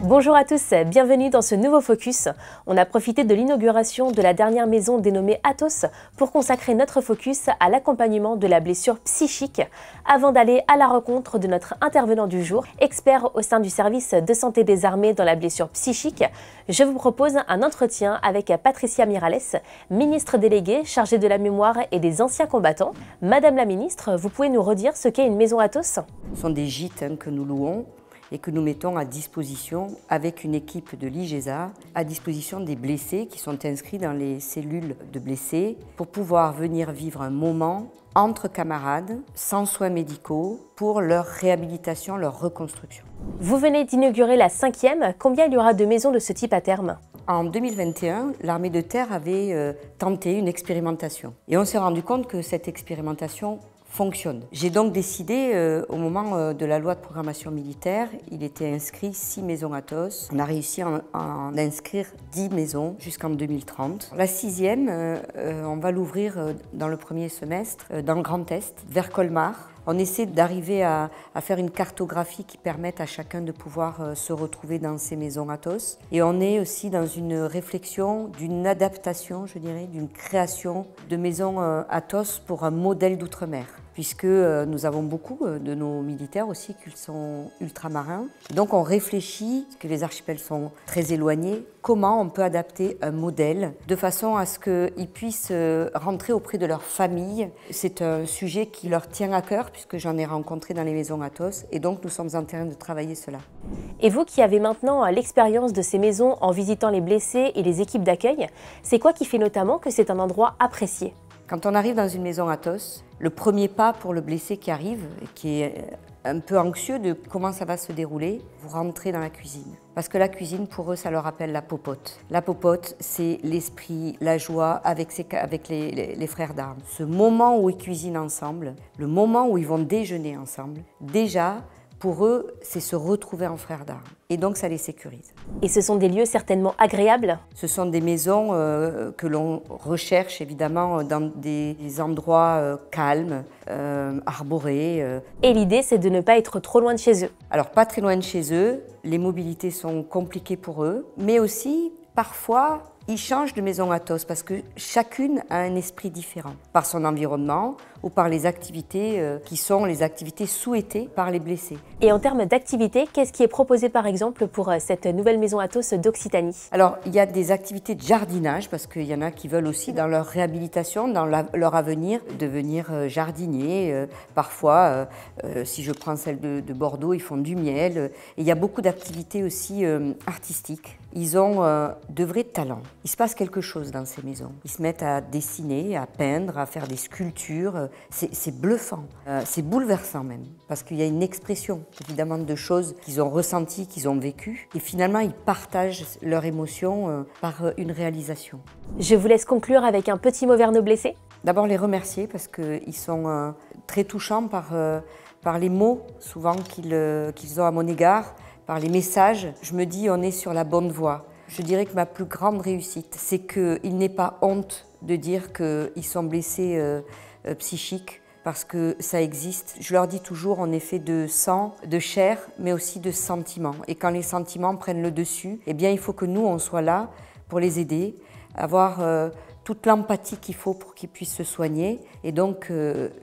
Bonjour à tous, bienvenue dans ce nouveau focus. On a profité de l'inauguration de la dernière maison dénommée Athos pour consacrer notre focus à l'accompagnement de la blessure psychique avant d'aller à la rencontre de notre intervenant du jour, expert au sein du service de santé des armées dans la blessure psychique. Je vous propose un entretien avec Patricia Mirales, ministre déléguée chargée de la mémoire et des anciens combattants. Madame la ministre, vous pouvez nous redire ce qu'est une maison Athos ? Ce sont des gîtes que nous louons et que nous mettons à disposition avec une équipe de l'IGESA, à disposition des blessés qui sont inscrits dans les cellules de blessés pour pouvoir venir vivre un moment entre camarades, sans soins médicaux, pour leur réhabilitation, leur reconstruction. Vous venez d'inaugurer la 5e. Combien il y aura de maisons de ce type à terme ? En 2021, l'armée de terre avait tenté une expérimentation. Et on s'est rendu compte que cette expérimentation fonctionne. J'ai donc décidé, au moment de la loi de programmation militaire, il était inscrit 6 maisons Athos. On a réussi à en inscrire 10 maisons jusqu'en 2030. La 6e, on va l'ouvrir dans le premier semestre, dans le Grand Est, vers Colmar. On essaie d'arriver à faire une cartographie qui permette à chacun de pouvoir se retrouver dans ces maisons Athos. Et on est aussi dans une réflexion d'une adaptation, je dirais, d'une création de maisons Athos pour un modèle d'outre-mer, puisque nous avons beaucoup de nos militaires aussi qui sont ultramarins. Donc on réfléchit, parce que les archipels sont très éloignés, comment on peut adapter un modèle de façon à ce qu'ils puissent rentrer auprès de leur famille. C'est un sujet qui leur tient à cœur, puisque j'en ai rencontré dans les maisons Athos, et donc nous sommes en train de travailler cela. Et vous qui avez maintenant l'expérience de ces maisons en visitant les blessés et les équipes d'accueil, c'est quoi qui fait notamment que c'est un endroit apprécié ? Quand on arrive dans une maison Athos, le premier pas pour le blessé qui arrive, et qui est un peu anxieux de comment ça va se dérouler, vous rentrez dans la cuisine. Parce que la cuisine, pour eux, ça leur rappelle la popote. La popote, c'est l'esprit, la joie avec les frères d'armes. Ce moment où ils cuisinent ensemble, le moment où ils vont déjeuner ensemble, déjà, pour eux, c'est se retrouver en frères d'armes. Et donc, ça les sécurise. Et ce sont des lieux certainement agréables ? Ce sont des maisons que l'on recherche, évidemment, dans des endroits calmes, arborés. Et l'idée, c'est de ne pas être trop loin de chez eux. Alors, pas très loin de chez eux. Les mobilités sont compliquées pour eux. Mais aussi, parfois, ils changent de maison Athos parce que chacune a un esprit différent, par son environnement ou par les activités qui sont les activités souhaitées par les blessés. Et en termes d'activités, qu'est-ce qui est proposé par exemple pour cette nouvelle maison Athos d'Occitanie ? Alors, il y a des activités de jardinage parce qu'il y en a qui veulent aussi dans leur réhabilitation, dans leur avenir, devenir jardinier. Parfois, si je prends celle de Bordeaux, ils font du miel. Et il y a beaucoup d'activités aussi artistiques. Ils ont de vrais talents. Il se passe quelque chose dans ces maisons. Ils se mettent à dessiner, à peindre, à faire des sculptures. C'est bluffant, c'est bouleversant même, parce qu'il y a une expression évidemment de choses qu'ils ont ressenties, qu'ils ont vécues. Et finalement, ils partagent leurs émotions par une réalisation. Je vous laisse conclure avec un petit mot vers nos blessés. D'abord les remercier parce qu'ils sont très touchants par les mots souvent qu'ils ont à mon égard, par les messages. Je me dis on est sur la bonne voie. Je dirais que ma plus grande réussite, c'est qu'il n'ait pas honte de dire qu'ils sont blessés psychiques, parce que ça existe. Je leur dis toujours, on est fait de sang, de chair, mais aussi de sentiments. Et quand les sentiments prennent le dessus, eh bien, il faut que nous, on soit là pour les aider, avoir toute l'empathie qu'il faut pour qu'ils puissent se soigner. Et donc,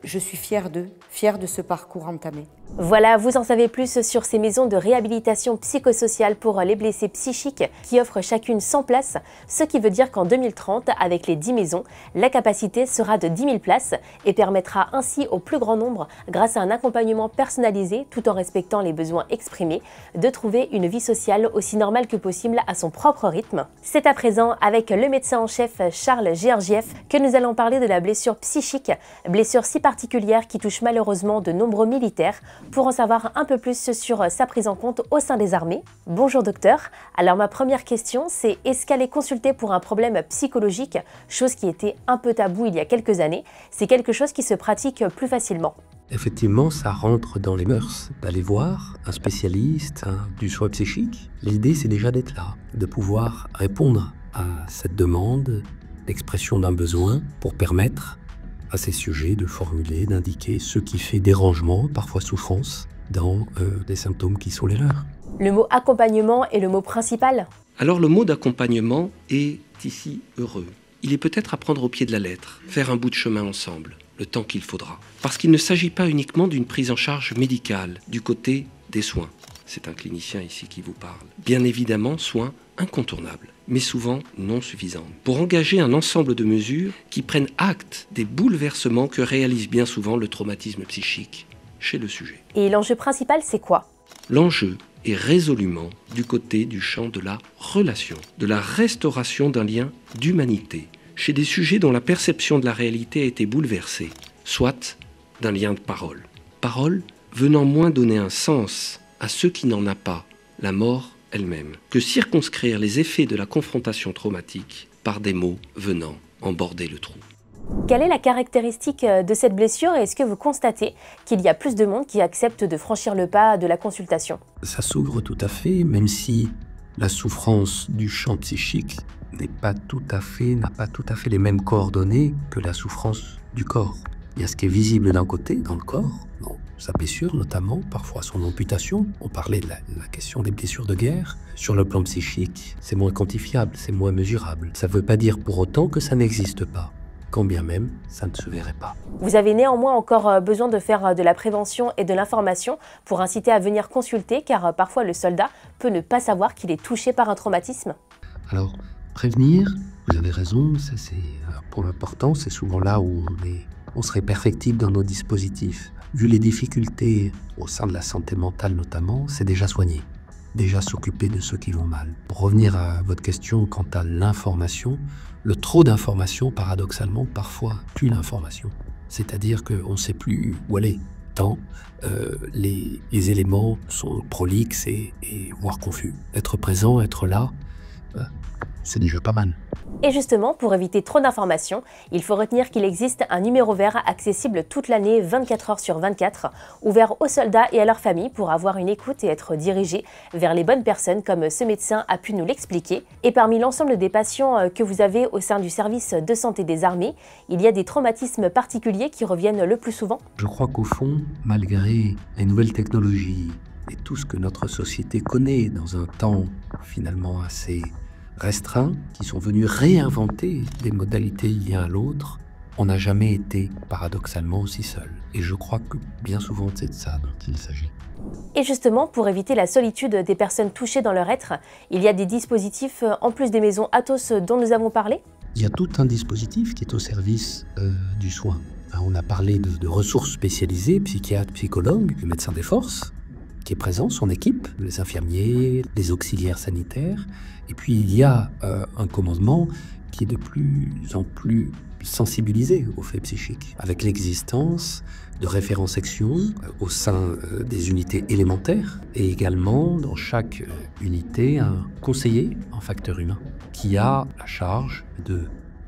je suis fière d'eux, fière de ce parcours entamé. Voilà, vous en savez plus sur ces maisons de réhabilitation psychosociale pour les blessés psychiques qui offrent chacune 100 places, ce qui veut dire qu'en 2030, avec les 10 maisons, la capacité sera de 10 000 places et permettra ainsi au plus grand nombre, grâce à un accompagnement personnalisé tout en respectant les besoins exprimés, de trouver une vie sociale aussi normale que possible à son propre rythme. C'est à présent avec le médecin en chef Charles Georgiev que nous allons parler de la blessure psychique, blessure si particulière qui touche malheureusement de nombreux militaires. Pour en savoir un peu plus sur sa prise en compte au sein des armées. Bonjour docteur, alors ma première question c'est est-ce qu'aller consulter pour un problème psychologique, chose qui était un peu tabou il y a quelques années, c'est quelque chose qui se pratique plus facilement? Effectivement, ça rentre dans les mœurs d'aller voir un spécialiste du soin psychique. L'idée c'est déjà d'être là, de pouvoir répondre à cette demande, l'expression d'un besoin pour permettre à ces sujets de formuler, d'indiquer ce qui fait dérangement, parfois souffrance, dans des symptômes qui sont les leurs. Le mot accompagnement est le mot principal. Alors le mot d'accompagnement est ici heureux. Il est peut-être à prendre au pied de la lettre, faire un bout de chemin ensemble, le temps qu'il faudra. Parce qu'il ne s'agit pas uniquement d'une prise en charge médicale du côté des soins. C'est un clinicien ici qui vous parle. Bien évidemment, soins incontournables, mais souvent non suffisantes. Pour engager un ensemble de mesures qui prennent acte des bouleversements que réalise bien souvent le traumatisme psychique chez le sujet. Et l'enjeu principal, c'est quoi? L'enjeu est résolument du côté du champ de la relation, de la restauration d'un lien d'humanité, chez des sujets dont la perception de la réalité a été bouleversée, soit d'un lien de parole. Parole venant moins donner un sens à ce qui n'en a pas, la mort elle-même, que circonscrire les effets de la confrontation traumatique par des mots venant en border le trou. Quelle est la caractéristique de cette blessure et est-ce que vous constatez qu'il y a plus de monde qui accepte de franchir le pas de la consultation? Ça s'ouvre tout à fait, même si la souffrance du champ psychique n'a pas tout à fait les mêmes coordonnées que la souffrance du corps. Il y a ce qui est visible d'un côté, dans le corps, dans sa blessure notamment, parfois son amputation. On parlait de la question des blessures de guerre. Sur le plan psychique, c'est moins quantifiable, c'est moins mesurable. Ça ne veut pas dire pour autant que ça n'existe pas, quand bien même ça ne se verrait pas. Vous avez néanmoins encore besoin de faire de la prévention et de l'information pour inciter à venir consulter, car parfois le soldat peut ne pas savoir qu'il est touché par un traumatisme. Alors, prévenir, vous avez raison, c'est un point important, c'est souvent là où on serait perfectible dans nos dispositifs. Vu les difficultés au sein de la santé mentale notamment, c'est déjà soigner, déjà s'occuper de ceux qui vont mal. Pour revenir à votre question quant à l'information, le trop d'informations, paradoxalement, parfois tue l'information. C'est-à-dire qu'on ne sait plus où aller, tant les éléments sont prolixes et voire confus. Être présent, être là, c'est déjà pas mal. Et justement, pour éviter trop d'informations, il faut retenir qu'il existe un numéro vert accessible toute l'année, 24 heures sur 24, ouvert aux soldats et à leurs familles pour avoir une écoute et être dirigé vers les bonnes personnes comme ce médecin a pu nous l'expliquer. Et parmi l'ensemble des patients que vous avez au sein du service de santé des armées, il y a des traumatismes particuliers qui reviennent le plus souvent? Je crois qu'au fond, malgré les nouvelles technologies et tout ce que notre société connaît dans un temps finalement assez restreints, qui sont venus réinventer des modalités liées à l'autre, on n'a jamais été paradoxalement aussi seul. Et je crois que bien souvent c'est de ça dont il s'agit. Et justement, pour éviter la solitude des personnes touchées dans leur être, il y a des dispositifs en plus des maisons Athos dont nous avons parlé? Il y a tout un dispositif qui est au service du soin. On a parlé de ressources spécialisées, psychiatres, psychologues, le médecin des forces, qui est présent, son équipe, les infirmiers, les auxiliaires sanitaires. Et puis il y a un commandement qui est de plus en plus sensibilisé aux faits psychiques, avec l'existence de référents sections au sein des unités élémentaires et également dans chaque unité un conseiller en facteur humain qui a la charge de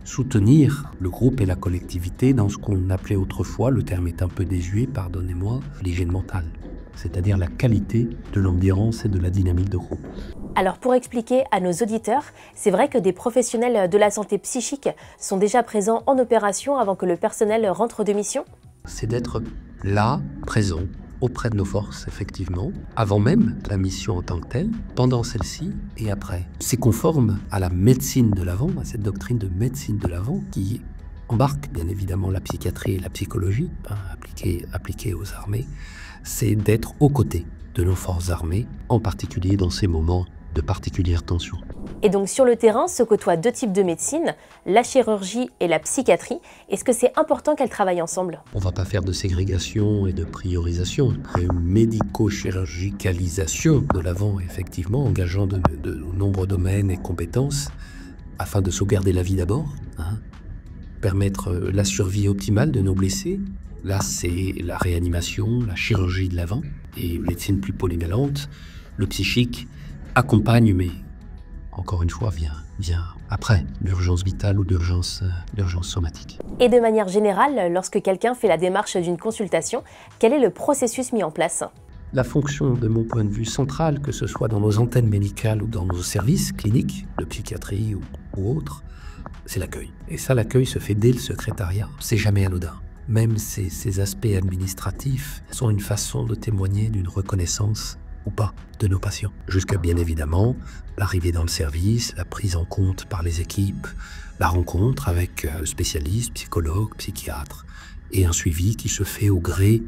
soutenir le groupe et la collectivité dans ce qu'on appelait autrefois, le terme est un peu désuet, pardonnez-moi, l'hygiène mentale, c'est-à-dire la qualité de l'ambiance et de la dynamique de groupe. Alors pour expliquer à nos auditeurs, c'est vrai que des professionnels de la santé psychique sont déjà présents en opération avant que le personnel rentre de mission? C'est d'être là, présent, auprès de nos forces, effectivement, avant même la mission en tant que telle, pendant celle-ci et après. C'est conforme à la médecine de l'avant, à cette doctrine de médecine de l'avant qui embarque bien évidemment la psychiatrie et la psychologie, appliquées aux armées. C'est d'être aux côtés de nos forces armées, en particulier dans ces moments de particulière tension. Et donc sur le terrain se côtoient deux types de médecine, la chirurgie et la psychiatrie. Est-ce que c'est important qu'elles travaillent ensemble? On ne va pas faire de ségrégation et de priorisation. Une médico-chirurgicalisation de l'avant, effectivement, engageant de nombreux domaines et compétences afin de sauvegarder la vie d'abord, permettre la survie optimale de nos blessés. Là, c'est la réanimation, la chirurgie de l'avant et médecine plus polyvalente. Le psychique accompagne, mais encore une fois, vient après l'urgence vitale ou d'urgence somatique. Et de manière générale, lorsque quelqu'un fait la démarche d'une consultation, quel est le processus mis en place? La fonction, de mon point de vue, centrale, que ce soit dans nos antennes médicales ou dans nos services cliniques, de psychiatrie ou autres, c'est l'accueil. Et ça, l'accueil se fait dès le secrétariat. C'est jamais anodin. même ces aspects administratifs sont une façon de témoigner d'une reconnaissance ou pas de nos patients. Jusqu'à bien évidemment l'arrivée dans le service, la prise en compte par les équipes, la rencontre avec spécialistes, psychologues, psychiatres, et un suivi qui se fait au gré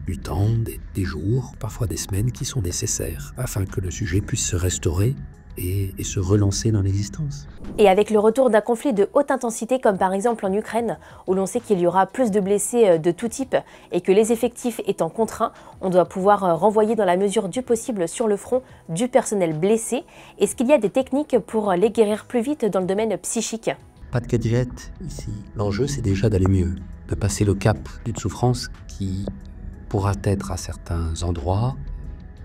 du temps, des jours, parfois des semaines qui sont nécessaires afin que le sujet puisse se restaurer et se relancer dans l'existence. Et avec le retour d'un conflit de haute intensité comme par exemple en Ukraine, où l'on sait qu'il y aura plus de blessés de tout type et que les effectifs étant contraints, on doit pouvoir renvoyer dans la mesure du possible sur le front du personnel blessé. Est-ce qu'il y a des techniques pour les guérir plus vite dans le domaine psychique? Pas de gadget ici. L'enjeu, c'est déjà d'aller mieux, de passer le cap d'une souffrance qui pourra être à certains endroits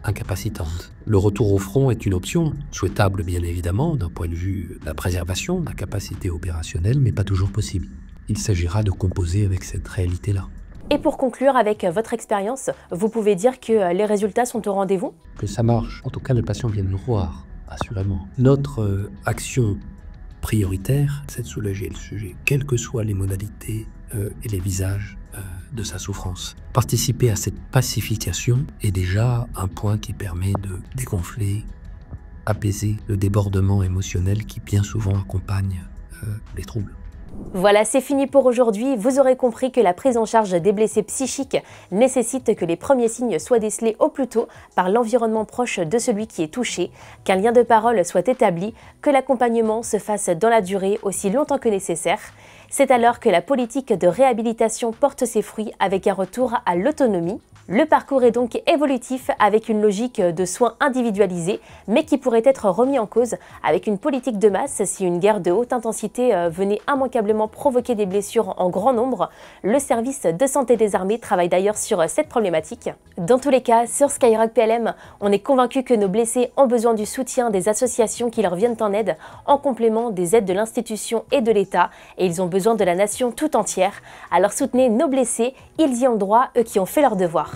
incapacitante. Le retour au front est une option, souhaitable bien évidemment d'un point de vue de la préservation de la capacité opérationnelle, mais pas toujours possible. Il s'agira de composer avec cette réalité-là. Et pour conclure, avec votre expérience, vous pouvez dire que les résultats sont au rendez-vous? Que ça marche. En tout cas, le patient vient nous voir, assurément. Notre action prioritaire, c'est de soulager le sujet, quelles que soient les modalités et les visages de sa souffrance. Participer à cette pacification est déjà un point qui permet de dégonfler, apaiser le débordement émotionnel qui bien souvent accompagne les troubles. Voilà, c'est fini pour aujourd'hui. Vous aurez compris que la prise en charge des blessés psychiques nécessite que les premiers signes soient décelés au plus tôt par l'environnement proche de celui qui est touché, qu'un lien de parole soit établi, que l'accompagnement se fasse dans la durée aussi longtemps que nécessaire. C'est alors que la politique de réhabilitation porte ses fruits avec un retour à l'autonomie. Le parcours est donc évolutif avec une logique de soins individualisés, mais qui pourrait être remis en cause avec une politique de masse si une guerre de haute intensité venait immanquablement provoquer des blessures en grand nombre. Le service de santé des armées travaille d'ailleurs sur cette problématique. Dans tous les cas, sur Skyrock PLM, on est convaincu que nos blessés ont besoin du soutien des associations qui leur viennent en aide, en complément des aides de l'institution et de l'État, et ils ont besoin de la nation tout entière. Alors soutenez nos blessés, ils y ont le droit, eux qui ont fait leur devoir.